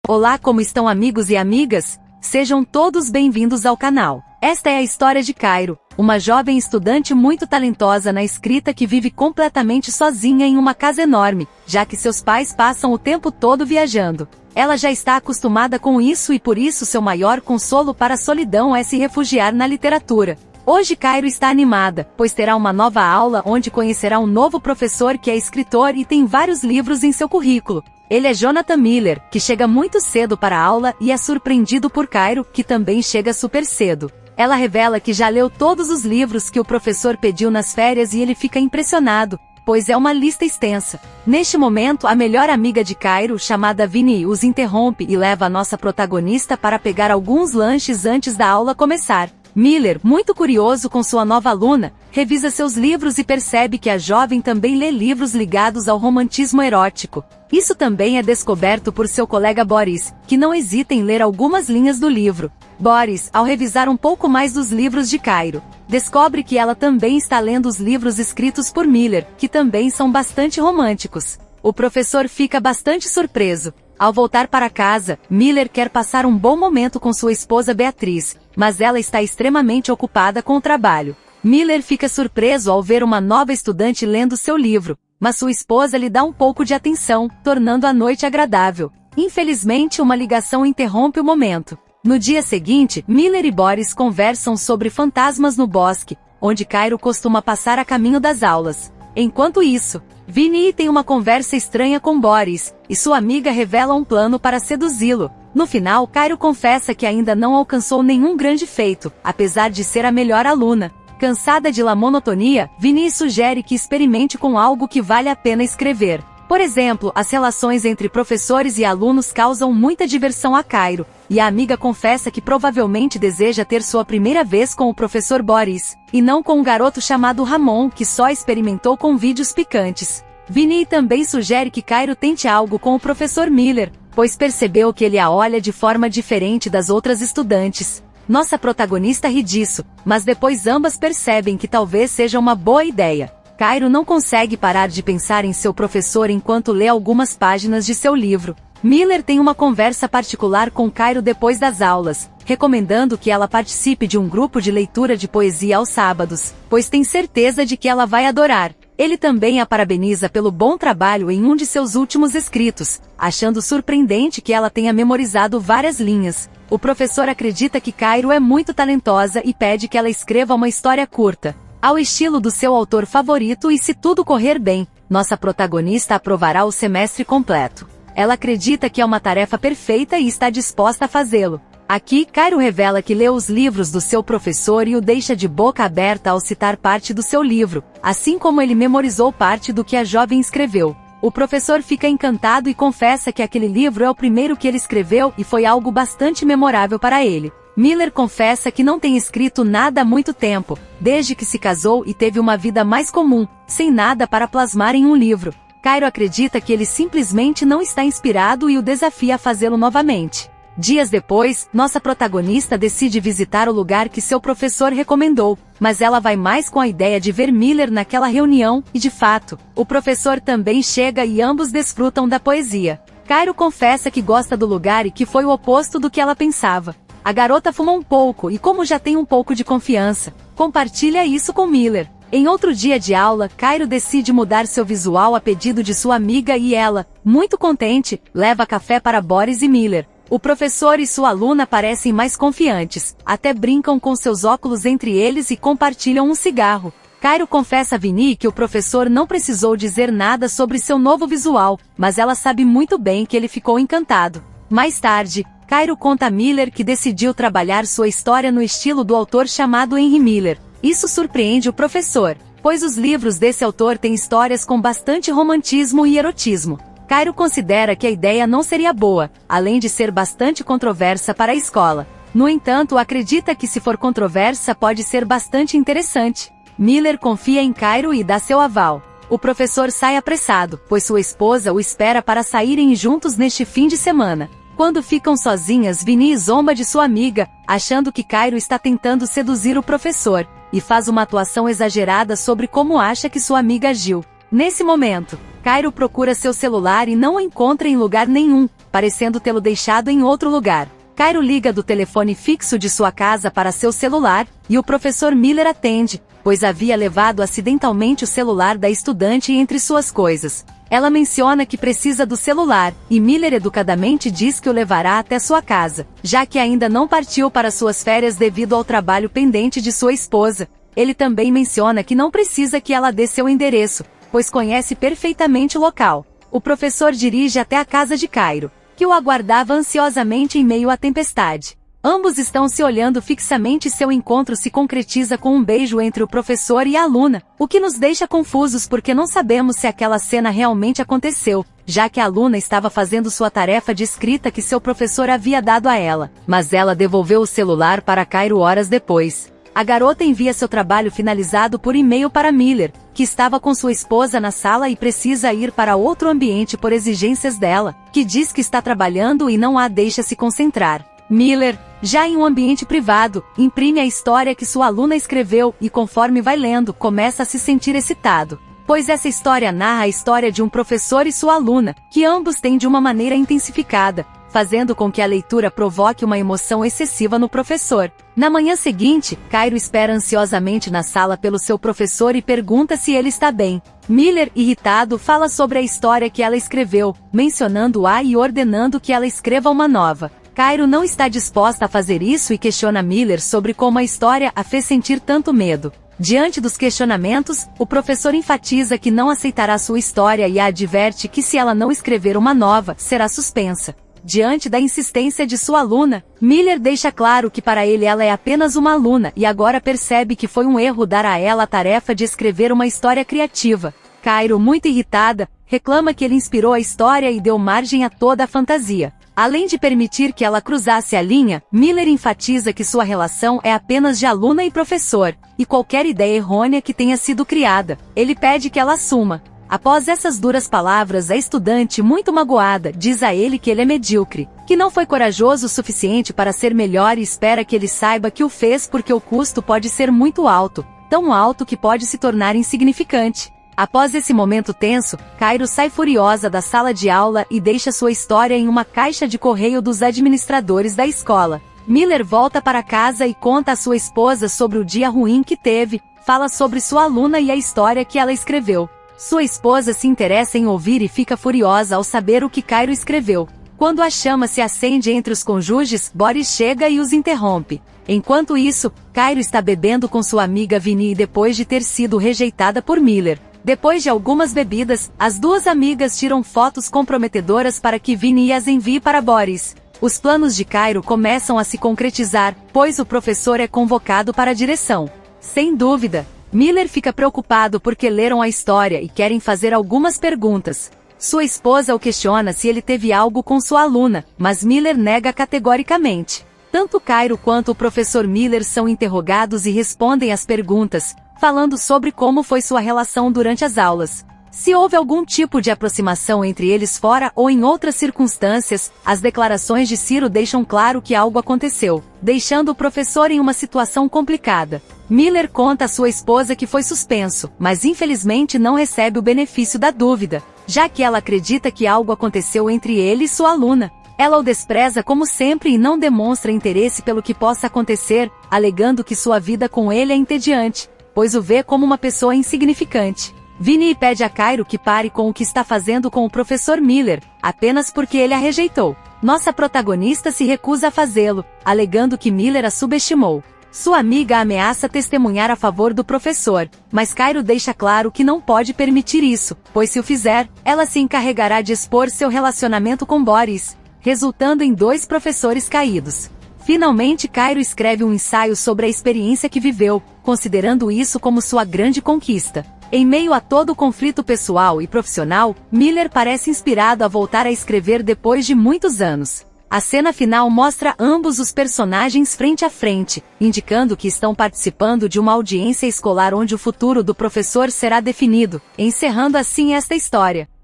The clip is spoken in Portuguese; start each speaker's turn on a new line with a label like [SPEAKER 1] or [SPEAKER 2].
[SPEAKER 1] Olá, como estão amigos e amigas? Sejam todos bem-vindos ao canal. Esta é a história de Cairo, uma jovem estudante muito talentosa na escrita que vive completamente sozinha em uma casa enorme, já que seus pais passam o tempo todo viajando. Ela já está acostumada com isso e por isso seu maior consolo para a solidão é se refugiar na literatura. Hoje Cairo está animada, pois terá uma nova aula onde conhecerá um novo professor que é escritor e tem vários livros em seu currículo. Ele é Jonathan Miller, que chega muito cedo para a aula e é surpreendido por Cairo, que também chega super cedo. Ela revela que já leu todos os livros que o professor pediu nas férias e ele fica impressionado, pois é uma lista extensa. Neste momento, a melhor amiga de Cairo, chamada Vinnie, os interrompe e leva a nossa protagonista para pegar alguns lanches antes da aula começar. Miller, muito curioso com sua nova aluna, revisa seus livros e percebe que a jovem também lê livros ligados ao romantismo erótico. Isso também é descoberto por seu colega Boris, que não hesita em ler algumas linhas do livro. Boris, ao revisar um pouco mais dos livros de Cairo, descobre que ela também está lendo os livros escritos por Miller, que também são bastante românticos. O professor fica bastante surpreso. Ao voltar para casa, Miller quer passar um bom momento com sua esposa Beatriz, mas ela está extremamente ocupada com o trabalho. Miller fica surpreso ao ver uma nova estudante lendo seu livro, mas sua esposa lhe dá um pouco de atenção, tornando a noite agradável. Infelizmente, uma ligação interrompe o momento. No dia seguinte, Miller e Boris conversam sobre fantasmas no bosque, onde Cairo costuma passar a caminho das aulas. Enquanto isso, Vinnie tem uma conversa estranha com Boris, e sua amiga revela um plano para seduzi-lo. No final, Cairo confessa que ainda não alcançou nenhum grande feito, apesar de ser a melhor aluna. Cansada de la monotonia, Vinnie sugere que experimente com algo que vale a pena escrever. Por exemplo, as relações entre professores e alunos causam muita diversão a Cairo, e a amiga confessa que provavelmente deseja ter sua primeira vez com o professor Boris, e não com um garoto chamado Ramon que só experimentou com vídeos picantes. Vinnie também sugere que Cairo tente algo com o professor Miller, pois percebeu que ele a olha de forma diferente das outras estudantes. Nossa protagonista ri disso, mas depois ambas percebem que talvez seja uma boa ideia. Cairo não consegue parar de pensar em seu professor enquanto lê algumas páginas de seu livro. Miller tem uma conversa particular com Cairo depois das aulas, recomendando que ela participe de um grupo de leitura de poesia aos sábados, pois tem certeza de que ela vai adorar. Ele também a parabeniza pelo bom trabalho em um de seus últimos escritos, achando surpreendente que ela tenha memorizado várias linhas. O professor acredita que Cairo é muito talentosa e pede que ela escreva uma história curta, ao estilo do seu autor favorito, e se tudo correr bem, nossa protagonista aprovará o semestre completo. Ela acredita que é uma tarefa perfeita e está disposta a fazê-lo. Aqui, Cairo revela que leu os livros do seu professor e o deixa de boca aberta ao citar parte do seu livro, assim como ele memorizou parte do que a jovem escreveu. O professor fica encantado e confessa que aquele livro é o primeiro que ele escreveu e foi algo bastante memorável para ele. Miller confessa que não tem escrito nada há muito tempo, desde que se casou e teve uma vida mais comum, sem nada para plasmar em um livro. Cairo acredita que ele simplesmente não está inspirado e o desafia a fazê-lo novamente. Dias depois, nossa protagonista decide visitar o lugar que seu professor recomendou, mas ela vai mais com a ideia de ver Miller naquela reunião, e de fato, o professor também chega e ambos desfrutam da poesia. Cairo confessa que gosta do lugar e que foi o oposto do que ela pensava. A garota fuma um pouco e, como já tem um pouco de confiança, compartilha isso com Miller. Em outro dia de aula, Cairo decide mudar seu visual a pedido de sua amiga e ela, muito contente, leva café para Boris e Miller. O professor e sua aluna parecem mais confiantes, até brincam com seus óculos entre eles e compartilham um cigarro. Cairo confessa a Vinnie que o professor não precisou dizer nada sobre seu novo visual, mas ela sabe muito bem que ele ficou encantado. Mais tarde, Cairo conta a Miller que decidiu trabalhar sua história no estilo do autor chamado Henry Miller. Isso surpreende o professor, pois os livros desse autor têm histórias com bastante romantismo e erotismo. Cairo considera que a ideia não seria boa, além de ser bastante controversa para a escola. No entanto, acredita que se for controversa pode ser bastante interessante. Miller confia em Cairo e dá seu aval. O professor sai apressado, pois sua esposa o espera para saírem juntos neste fim de semana. Quando ficam sozinhas, Vinnie zomba de sua amiga, achando que Cairo está tentando seduzir o professor, e faz uma atuação exagerada sobre como acha que sua amiga agiu. Nesse momento, Cairo procura seu celular e não o encontra em lugar nenhum, parecendo tê-lo deixado em outro lugar. Cairo liga do telefone fixo de sua casa para seu celular, e o professor Miller atende, pois havia levado acidentalmente o celular da estudante entre suas coisas. Ela menciona que precisa do celular, e Miller educadamente diz que o levará até sua casa, já que ainda não partiu para suas férias devido ao trabalho pendente de sua esposa. Ele também menciona que não precisa que ela dê seu endereço, pois conhece perfeitamente o local. O professor dirige até a casa de Cairo, que o aguardava ansiosamente em meio à tempestade. Ambos estão se olhando fixamente e seu encontro se concretiza com um beijo entre o professor e a aluna, o que nos deixa confusos porque não sabemos se aquela cena realmente aconteceu, já que a aluna estava fazendo sua tarefa de escrita que seu professor havia dado a ela, mas ela devolveu o celular para Cairo horas depois. A garota envia seu trabalho finalizado por e-mail para Miller, que estava com sua esposa na sala e precisa ir para outro ambiente por exigências dela, que diz que está trabalhando e não a deixa se concentrar. Miller, já em um ambiente privado, imprime a história que sua aluna escreveu e conforme vai lendo, começa a se sentir excitado, pois essa história narra a história de um professor e sua aluna, que ambos têm de uma maneira intensificada, fazendo com que a leitura provoque uma emoção excessiva no professor. Na manhã seguinte, Cairo espera ansiosamente na sala pelo seu professor e pergunta se ele está bem. Miller, irritado, fala sobre a história que ela escreveu, mencionando-a e ordenando que ela escreva uma nova. Cairo não está disposta a fazer isso e questiona Miller sobre como a história a fez sentir tanto medo. Diante dos questionamentos, o professor enfatiza que não aceitará sua história e a adverte que se ela não escrever uma nova, será suspensa. Diante da insistência de sua aluna, Miller deixa claro que para ele ela é apenas uma aluna e agora percebe que foi um erro dar a ela a tarefa de escrever uma história criativa. Cairo, muito irritada, reclama que ele inspirou a história e deu margem a toda a fantasia. Além de permitir que ela cruzasse a linha, Miller enfatiza que sua relação é apenas de aluna e professor, e qualquer ideia errônea que tenha sido criada, ele pede que ela assuma. Após essas duras palavras, a estudante, muito magoada, diz a ele que ele é medíocre, que não foi corajoso o suficiente para ser melhor e espera que ele saiba que o fez porque o custo pode ser muito alto, tão alto que pode se tornar insignificante. Após esse momento tenso, Cairo sai furiosa da sala de aula e deixa sua história em uma caixa de correio dos administradores da escola. Miller volta para casa e conta à sua esposa sobre o dia ruim que teve, fala sobre sua aluna e a história que ela escreveu. Sua esposa se interessa em ouvir e fica furiosa ao saber o que Cairo escreveu. Quando a chama se acende entre os cônjuges, Boris chega e os interrompe. Enquanto isso, Cairo está bebendo com sua amiga Vinnie depois de ter sido rejeitada por Miller. Depois de algumas bebidas, as duas amigas tiram fotos comprometedoras para que Vinnie as envie para Boris. Os planos de Cairo começam a se concretizar, pois o professor é convocado para a direção. Sem dúvida, Miller fica preocupado porque leram a história e querem fazer algumas perguntas. Sua esposa o questiona se ele teve algo com sua aluna, mas Miller nega categoricamente. Tanto Cairo quanto o professor Miller são interrogados e respondem às perguntas, falando sobre como foi sua relação durante as aulas. Se houve algum tipo de aproximação entre eles fora ou em outras circunstâncias, as declarações de Ciro deixam claro que algo aconteceu, deixando o professor em uma situação complicada. Miller conta à sua esposa que foi suspenso, mas infelizmente não recebe o benefício da dúvida, já que ela acredita que algo aconteceu entre ele e sua aluna. Ela o despreza como sempre e não demonstra interesse pelo que possa acontecer, alegando que sua vida com ele é entediante, pois o vê como uma pessoa insignificante. Vinnie pede a Cairo que pare com o que está fazendo com o professor Miller, apenas porque ele a rejeitou. Nossa protagonista se recusa a fazê-lo, alegando que Miller a subestimou. Sua amiga ameaça testemunhar a favor do professor, mas Cairo deixa claro que não pode permitir isso, pois se o fizer, ela se encarregará de expor seu relacionamento com Boris, resultando em 2 professores caídos. Finalmente Cairo escreve um ensaio sobre a experiência que viveu, considerando isso como sua grande conquista. Em meio a todo o conflito pessoal e profissional, Miller parece inspirado a voltar a escrever depois de muitos anos. A cena final mostra ambos os personagens frente a frente, indicando que estão participando de uma audiência escolar onde o futuro do professor será definido, encerrando assim esta história.